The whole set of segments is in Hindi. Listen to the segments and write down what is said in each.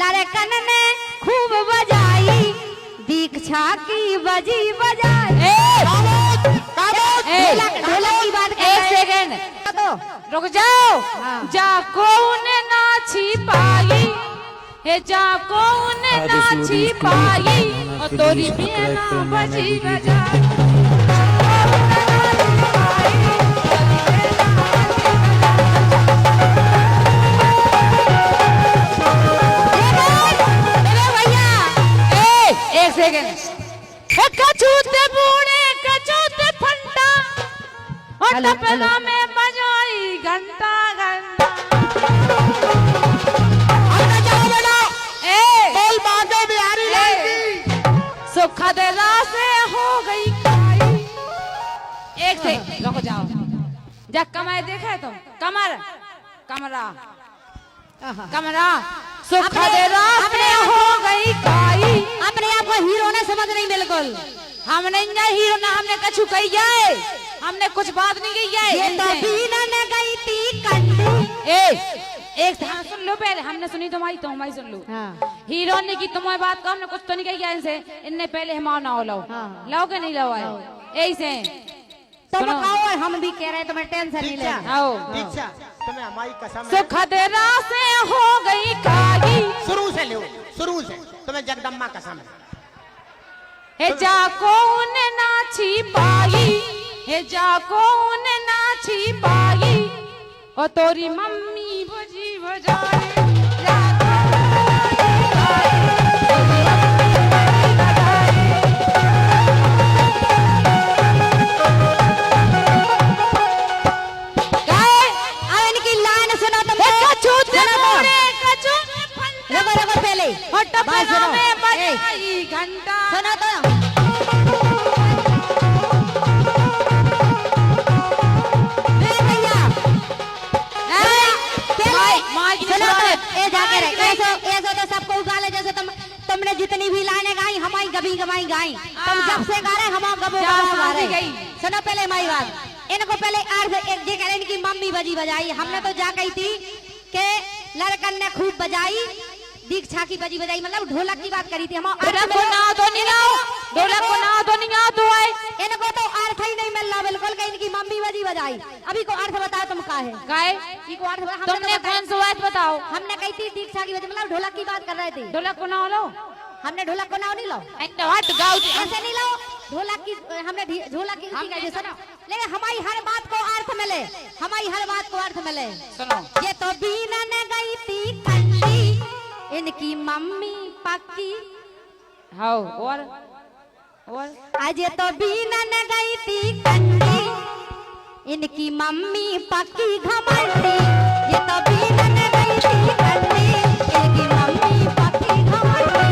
लड़कन ने खूब बजाई दीक्षा की बजी बजाई। ढोलक की बात कर। एक सेकंड रुक जाओ। जाको उन्हें ना छिपाई हे जाको उन्हें ना छिपाई और तोरी बिना बजी बजाई। एक सेकंड कचूते बूढ़े कचूते फंटा और तबला में बजाई घंटा घंटा। बोल बाजे बिहारी सुखद से हो गई खाई। एक से रुक जाओ। जब कमर देखे तुम कमर कमरा कमरा सुखद से हो गई खाई। अपने आप को हीरो ने समझ नहीं बिल्कुल। हमने हीरो ना हमने कछु कही जाए हमने कुछ बात नहीं कही जाए। ये तो बीना ने गई थी कंडी। एक ध्यान सुन लो पहले हमने सुनी तुम्हारी तुम्हारी सुन लो। हीरो ने की तुम्हारी बात को हमने कुछ तो नहीं कही जाए इनसे। इनने पहले हम ना हो लो लाओ के नहीं लाओ आए ऐसे तुम आओ हम भी कह रहे हैं तुम्हें टेंशन नहीं लेना। आओ दीक्षा तुम्हें हमारी कसम है। सुखद से हो गई खाई। शुरू से लो शुरू से तुम्हें जगदम्बा कसम है। हे जाको उन्हें ना छिपाई हे जाको उन्हें ना छिपाई और तोरी मम्मी बजी बजाए। घंटा सुना तो सबको उगाले जैसे तुमने जितनी भी लाइनें गाई हमारी गभी गवाई गाई। तुम जब से गा रहे हम गबो गा रहे। सुनो पहले हमारी बात इनको पहले अर्थ एक जे कह इनकी मम्मी बजी बजाई। हमने तो जा कही थी कि लड़कन ने खूब बजाई दीक्षा की बजी बजाई मतलब ढोलक की बात करी थी हम। ढोलक को ना तो नहीं आओ ढोलक को ना तो नहीं आओ तो आए इनको तो अर्थ ही नहीं मिल रहा बिल्कुल कि इनकी मम्मी बजी बजाई। अभी को अर्थ बताओ तुम का है गाय को अर्थ तुमने कौन सा बात बताओ। हमने कही थी दीक्षा की बजी मतलब ढोलक की बात कर रहे थे। ढोलक को ना लो हमने ढोलक को ना नहीं लो ऐसे नहीं लो ढोलक की हमने ढोलक की सुनो लेकिन हमारी हर बात को अर्थ मिले हमारी हर बात को अर्थ मिले। सुनो ये तो बीना ने गई थी कंडी इनकी मम्मी पक्की। हाँ और आज ये तो बीना ने गई थी कंडी इनकी मम्मी पक्की घमंडी। ये तो बीना ने गई थी कंडी इनकी मम्मी पक्की घमंडी।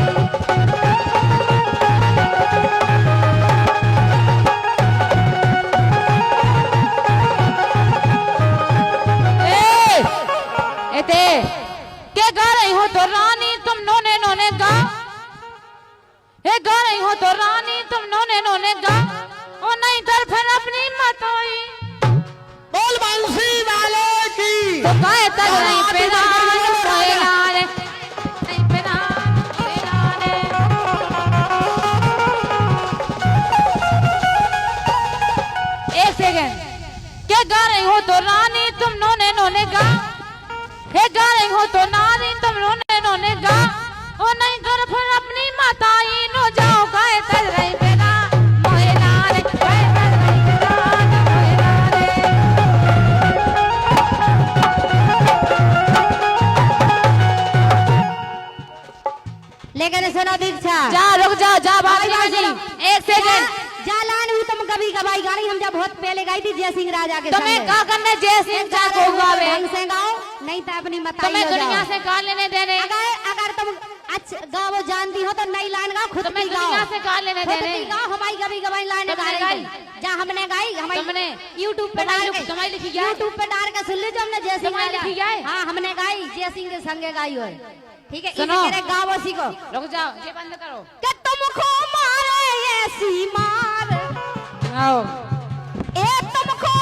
के गा रही हो तो रानी तुम नोने नोने गा हे गा रही हो तो रानी तुम नोने नोने गा और नहीं तो फिर अपनी मतोई। बोल बंसी वाले की तो गाए तक नहीं पेरा नहीं पेरा एक सेकंड क्या गा रही हो तो रानी तुम नोने नोने गा हे गा रही हो तो नानी तुम रोने रोने गा और नहीं कर फिर अपनी माताई नो जाओ गाए तर रही बेरा मोहे नारे गाए तर रही बेरा मोहे नारे। लेकिन सुनो दीक्षा जा रुक जा जा बात नहीं एक सेकंड जालान भी तुम कभी गवाई गानी हम जब बहुत पहले गाई थी जय सिंह राजा के तुम्हें क्या करने जय सिंह का को गावे से गाओ नहीं तो अपनी मताई तुम्हें दुनिया से का लेने देने। अगर तुम अच्छा गाओ जानती हो तो नई लाइन गाओ खुद की गाओ दुनिया से का लेने देने गाओ हमारी कभी गवाई लाइन गा रही जहाँ हमने गाई हमारे YouTube पे डाल के तुम्हारी लिखी गई YouTube पे डाल के सुन लीजिए हमने जय सिंह लिखी गई। हाँ हमने गाई जय सिंह के संगे गाई हो ठीक है सुनो गाओ सीखो रुक जाओ ये बंद करो कि तुमको मारे ऐसी मार आओ ए तुमको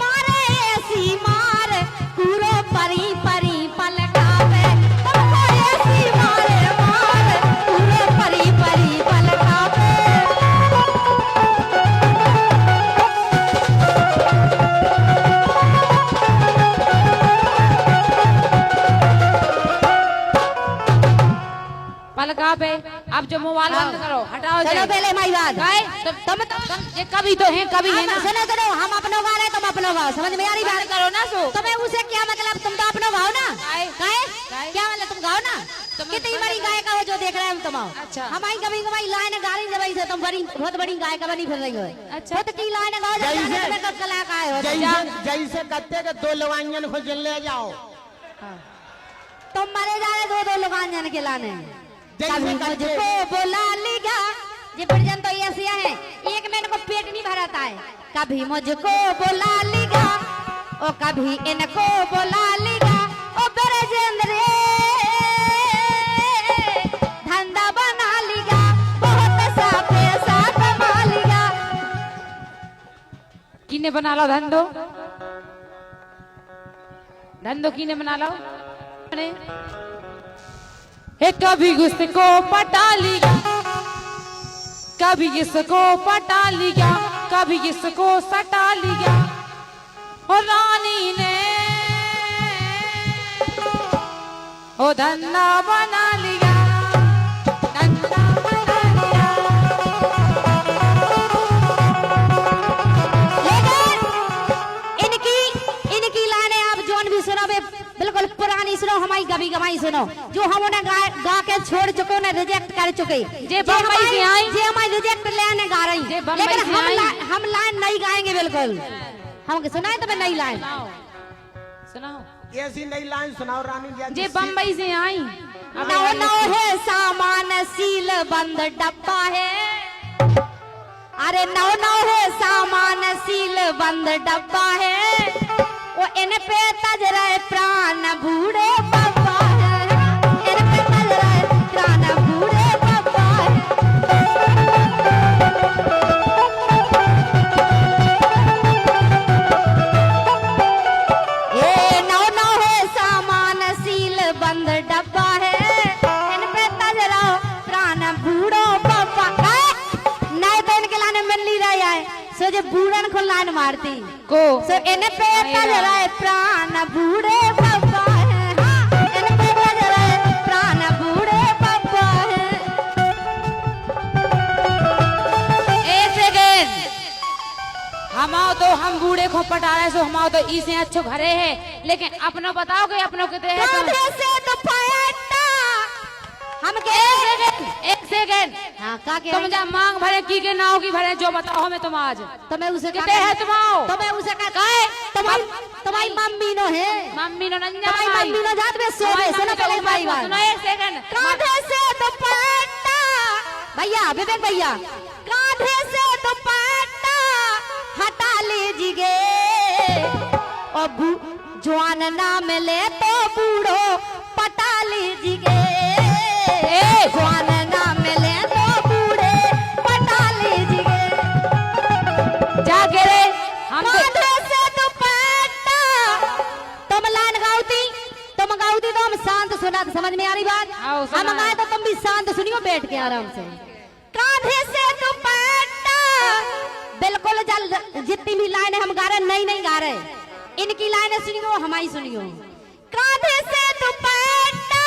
मारे ऐसी मार पूरो परी परी पलटावे तुमको ऐसी मारे अब जो मोबाइल बंद करो, हटाओ सुनो जे। पहले हमारी बात। गाए तुम ये कभी तो हैं, कभी है ना। सुनो सुनो, हम अपनो गा रहे, तुम अपनो गाओ, समझ में आ रही बात? बंद करो ना सो। तुम्हें उसे क्या मतलब, तुम तो अपनो गाओ ना। गाए। गाए क्या मतलब, तुम गाओ ना। कितनी बड़ी गायिका हो जो देख रहे हैं हम तुम। अच्छा। हमारी कभी कभी लाइन गा रही जब से तुम बड़ी बहुत बड़ी गायिका बनी फिर रही हो। अच्छा। खुद की लाइन गाओ जब जैसे- तुम्हें कब कलाकार हो। जैसे कहते कि 2 लवाइयन को जल ले जाओ, तुम मरे जा रहे दो लोग के लाने। जैसे कभी करते- मुझको बुला लिया, ये बिरजन तो ऐसी है, एक में इनको पेट नहीं भराता है। कभी मुझको बुला लिया, ओ कभी इनको बुला लिया, ओ बिरजेंद्र रे, धंधा बना लिया, बहुत सा पैसा कमा लिया। किने बना लो धंधो, धंधो किने बना लो। हे कभी उसको पटा लिया, कभी इसको पटा लिया, कभी इसको सटा लिया, और रानी ने ओ धंधा बना लिया, धंधा बना लिया। लेकिन इनकी लाइनें आप जोन भी सुनो बे, बिल्कुल पुरानी सुनो, हमारी कभी कभी सुनो, जो हम उन्हें गा के छोड़ चुके, उन्हें रिजेक्ट कर चुके। जे बम्बई से आई, जे हमारी रिजेक्ट लाइनें गा रही, जे बम्बई लेकिन से आई। हम लाइन नहीं गाएंगे बिल्कुल। हम सुनाए तुम्हें नई लाइन। सुनाओ, सुनाओ। ऐसी नई लाइन सुनाओ रानी जी। जे बम्बई से आई। नौ नौ है सामान सील बंद डब्बा है, अरे नौ नौ है सामान सील बंद डब्बा है, वो इन पे तज रहे प्राण बूढ़े बाबा है, इन पे तज रहे प्राण बूढ़े बाबा है। ये नौ नौ है सामान सील बंद डब्बा है, इन पे तज रहो प्राण बूढ़ो बाबा है। नए तो इनके लाने मिल नहीं रहा है, सो जो बूढ़न को लाइन मारती को सो इन पे तज रहे प्राण बूढ़े बाबा है, हाँ, इन पे तज रहे प्राण बूढ़े बाबा है। एक सेकेंड, हमाओ तो हम बूढ़े को पटा रहे, सो हमाओ तो इसे अच्छो घरे है, लेकिन अपनो बताओ कि अपनो कितने है। कांधे से दुपट्टा हम के एक सेकेंड, हाँ का के तुम जा मांग भरे की के नाव की भरे, जो बताओ हमें तुम आज तुम्हें उसे कितने है तुम आओ। तुम्हें उसे तुम्हारी मम्मी नो है, मम्मी नो नंजा तुम्हारी मम्मी नो जात में सो गए। सुनो पहले हमारी बात। सुनो एक सेकेंड। कांधे से दुपट्टा, भैया विवेक भैया, कांधे से दुपट्टा हटा लीजिए, और जवान ना मिले तो बूढ़ो पटा लीजिए, जवान ना मिले तो बूढ़े पटा लीजिए। जाके रे हम तो कांधे से दुपट्टा, तुम लाइन गाउती, तुम गाउती तो हम शांत सुना, समझ में आ रही बात? आओ, सुना। हम गाए तो तुम भी शांत सुनियो बैठ के आराम से। कांधे से दुपट्टा, बिल्कुल जल जितनी भी लाइनें हम गा रहे नई नहीं गा रहे, इनकी लाइनें सुनियो हमारी सुनियो। कांधे से दुपट्टा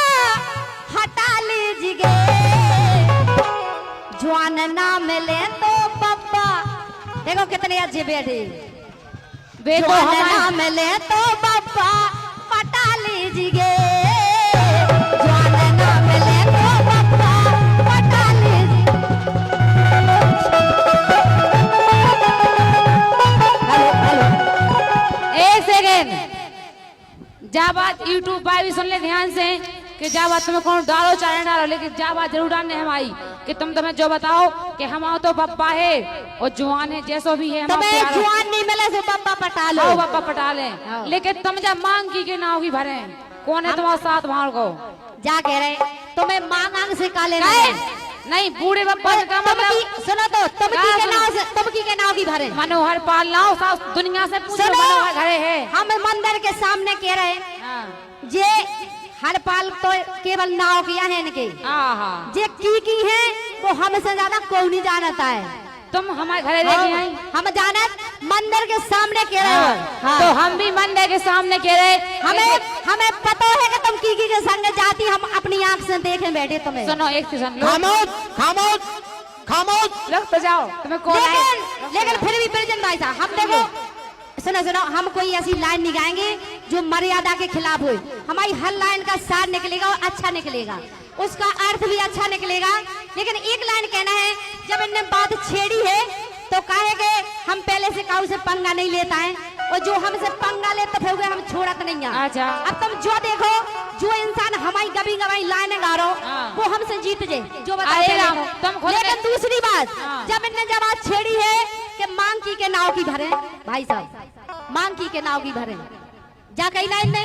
हटा लीजिए, जवान ना मिले तो पप्पा, देखो कितने अच्छे बैठे, देखो जवान ना हमारे मिले तो पप्पा पटा लीजिए, जवान ना मिले तो पप्पा पटा लीजिए। हेलो हेलो, एक सेकेंड, जा बात यूट्यूब पर भी सुन ले ध्यान से कि जा बात तुम्हें कौन डालो चाहे डालो, लेकिन जा बात जरूर डालने हम आई कि तुम तुम्हें जो बताओ कि हम आओ तो पप्पा है और जवान है, जैसो भी है हम तुम्हें तैयार हो। जवान नहीं मिले तो पप्पा पटा लो। आओ पप्पा पटा ले, आओ। लेकिन तुम जब मांग की के ना होगी भरे, कौन है तुम्हारे साथ वहां को? जा कह रहे तुम्हें मांग आंग से का लेना नहीं, है? नहीं बूढ़े पप्पा और का मतलब सुनो तो तुम क्या की के सुनो? नाव से तुम की के नाव की भरे मनोहर पाल लाओ सास दुनिया से पूछो, सुनो, मनोहर घरे है। हम मंदिर के सामने कह रहे हाँ। जे हर पाल तो केवल नाव किया है इनके, आहा, जे की है वो हमसे ज्यादा कोई नहीं जानता है। तुम हमारे घरे लेके आई। हम जानत मंदिर के सामने कह रहे हो। हाँ। तो हम भी मंदिर के सामने कह रहे हमें हमें पता है कि तुम की के संग जाती, हम अपनी आंख से देखे बैठे तुम्हें। सुनो एक सेकंड, खामोश खामोश खामोश। लग तो जाओ, तुम्हें कॉल आए। लेकिन फिर भी प्रेजेंट भाई साहब, हम देखो सुनो सुनो, हम कोई ऐसी लाइन नहीं गाएंगे जो मर्यादा के खिलाफ हो। हमारी हर लाइन का सार निकलेगा और अच्छा निकलेगा, उसका अर्थ भी अच्छा निकलेगा। लेकिन एक लाइन कहना है, जब इनने बात छेड़ी है तो कहेंगे हम पहले से काऊ से पंगा नहीं लेता है, और जो हमसे पंगा ले तो फिर हम छोड़त नहीं है। अच्छा। अब तुम जो देखो, जो इंसान हमारी गबी गवाई लाइन गा रहा हाँ। वो हमसे जीत जे, जो आएगा, तुम बताओ। खुद लेकिन दूसरी बात, हाँ। जब इनने जब बात छेड़ी है कि मांग की के नाव की भरे, भाई साहब मांग की के नाव की भरे, जा कही ना इनने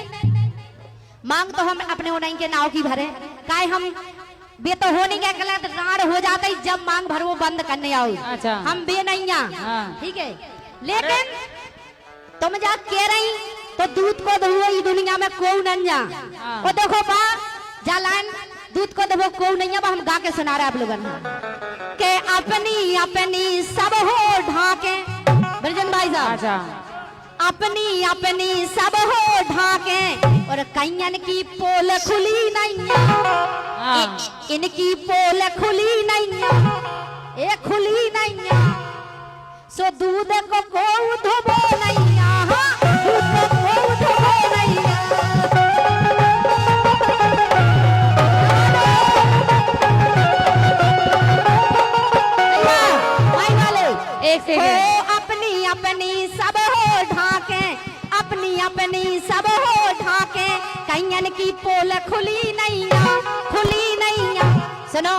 मांग तो हम अपने उन्हीं के नाव की भरे, काहे हम बे तो हो नहीं गया, गलत राड़ हो जाता है जब मांग भर वो बंद करने आओ। अच्छा। हम बे नहीं हाँ। ठीक है। लेकिन तुम जा कह रही तो दूध को दो ई दुनिया में को नहीं जा। हाँ। और देखो बा जालान दूध को दबो को नहीं है, हम गा के सुना रहे आप लोगन के अपनी अपनी सब हो ढाके, ब्रजन भाई साहब अच्छा। अपनी अपनी सब हो ढाके, और कैयन की पोल खुली नहीं हाँ। इनकी पोल खुली नहीं, ए खुली नहीं, सो दूध को धोबो नहीं, हाँ, दूध को धोबो नहीं। भाई वाले एक सेकंड, हो अपनी अपनी सब हो ढाके, अपनी अपनी सब हो ढाके, कैयन की पोल खुली नहीं, खुली नहीं। सुनो,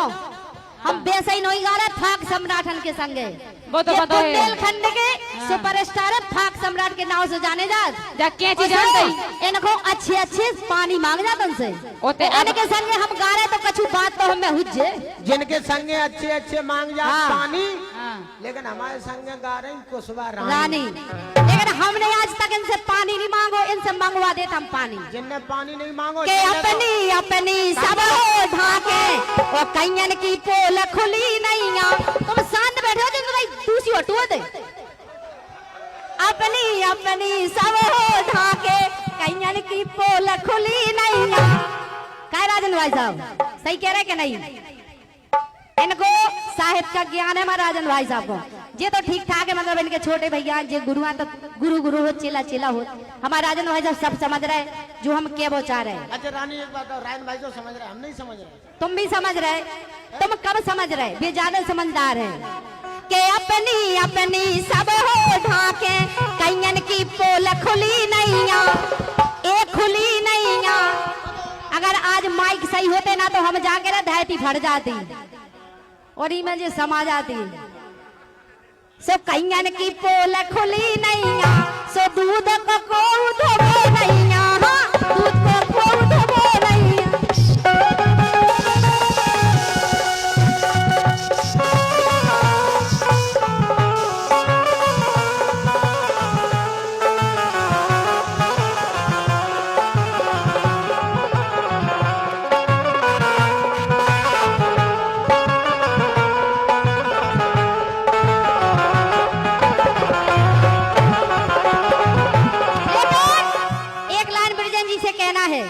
हम बेसई नहीं गा रहे थाक सम्राटन के संगे, वो तो ये पता है। बुंदेलखंड के सुपरस्टार थाक सम्राट के नाम से जाने जात। जा क्या चीज जानते इनको अच्छे अच्छे पानी मांग जात उनसे, ओते अब- इनके संगे हम गा रहे तो कछु बात तो हमें हुज्जे। जिनके संगे अच्छे अच्छे मांग जा हाँ। पानी, हाँ। लेकिन हमारे संगे गा रही कुशवा रानी, लेकिन हमने आज तक इनसे पानी नहीं मांगो, इनसे मंगवा देता हम पानी। जिनने पानी नहीं मांगो के अपनी अपनी सब हो ढाके, और कैयन की पोल खुली नहीं। तुम शांत बैठो जो तुम्हारी दूसरी हटुआ दे। अपनी अपनी सब हो ढाके, कैयन की पोल खुली नहीं। काय राजन भाई साहब सही कह रहे कि नहीं? इनको साहित्य का ज्ञान है हमारे राजन भाई साहब को, ये तो ठीक ठाक है, मतलब इनके छोटे भैया जे गुरुआ तो गुरु गुरु हो, चेला चेला हो। हमारे राजन भाई साहब सब समझ रहे जो हम क्या बोचा रहे। अच्छा रानी एक बात, रायन भाई तो समझ रहे, हम नहीं समझ रहे। तुम भी समझ रहे, तुम कब समझ रहे, वे ज्यादा समझदार है। के अपनी अपनी सब हो ढाके, कैयन की पोल खुली नहीं, ए खुली नहीं। अगर आज माइक सही होते ना तो हम जाके ना धरती फट जाती और इमें जो समा जाती। सो कैयन की पोल खुली नहीं, सो दूध को धोबो नहीं, हाँ, दूध को धोबो नहीं। एक लाइन ब्रजन जी से कहना है,